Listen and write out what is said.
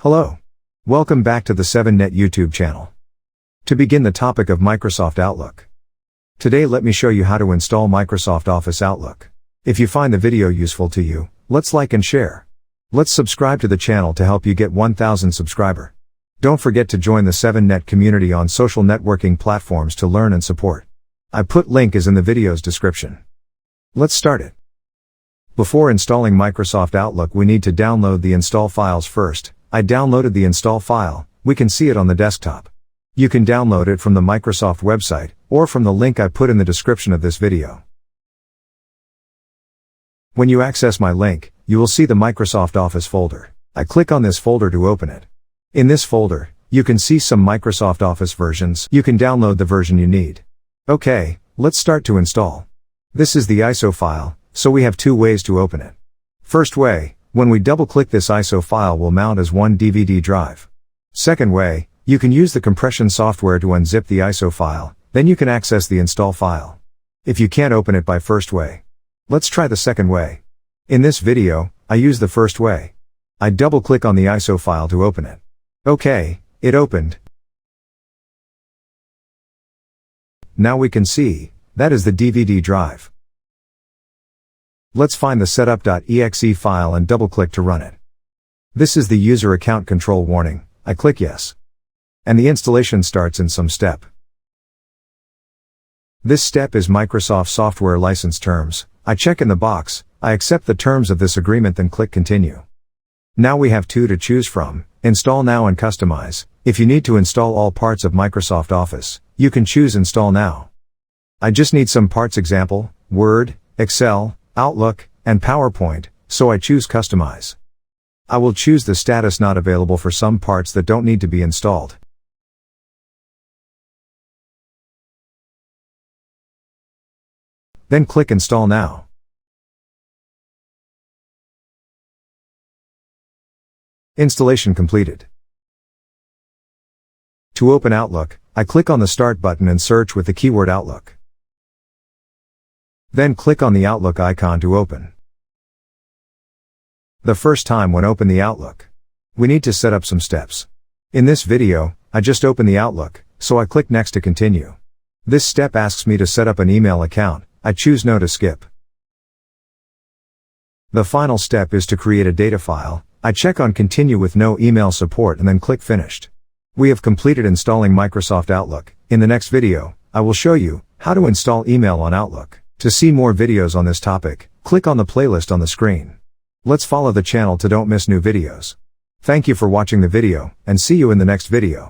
Hello. Welcome back to the 7NET YouTube channel. To begin the topic of Microsoft Outlook. Today let me show you how to install Microsoft Office Outlook. If you find the video useful to you, let's like and share. Let's subscribe to the channel to help you get 1000 subscriber. Don't forget to join the 7NET community on social networking platforms to learn and support. I put link is in the video's description. Let's start it. Before installing Microsoft Outlook we need to download the install files first. I downloaded the install file, we can see it on the desktop. You can download it from the Microsoft website, or from the link I put in the description of this video. When you access my link, you will see the Microsoft Office folder. I click on this folder to open it. In this folder, you can see some Microsoft Office versions. You can download the version you need. Okay, let's start to install. This is the ISO file, so we have two ways to open it. First way, when we double-click this ISO file will mount as one DVD drive. Second way, you can use the compression software to unzip the ISO file, then you can access the install file. If you can't open it by first way, let's try the second way. In this video, I use the first way. I double-click on the ISO file to open it. Okay, it opened. Now we can see, that is the DVD drive. Let's find the setup.exe file and double-click to run it. This is the user account control warning, I click yes. And the installation starts in some step. This step is Microsoft Software License Terms. I check in the box, I accept the terms of this agreement then click continue. Now we have two to choose from, install now and customize. If you need to install all parts of Microsoft Office, you can choose install now. I just need some parts example, Word, Excel, Outlook, and PowerPoint, so I choose customize. I will choose the status not available for some parts that don't need to be installed. Then click install now. Installation completed. To open Outlook, I click on the Start button and search with the keyword Outlook. Then click on the Outlook icon to open. The first time when open the Outlook, we need to set up some steps. In this video, I just opened the Outlook, so I click next to continue. This step asks me to set up an email account, I choose no to skip. The final step is to create a data file, I check on continue with no email support and then click finished. We have completed installing Microsoft Outlook. In the next video, I will show you how to install email on Outlook. To see more videos on this topic, click on the playlist on the screen. Let's follow the channel to don't miss new videos. Thank you for watching the video, and see you in the next video.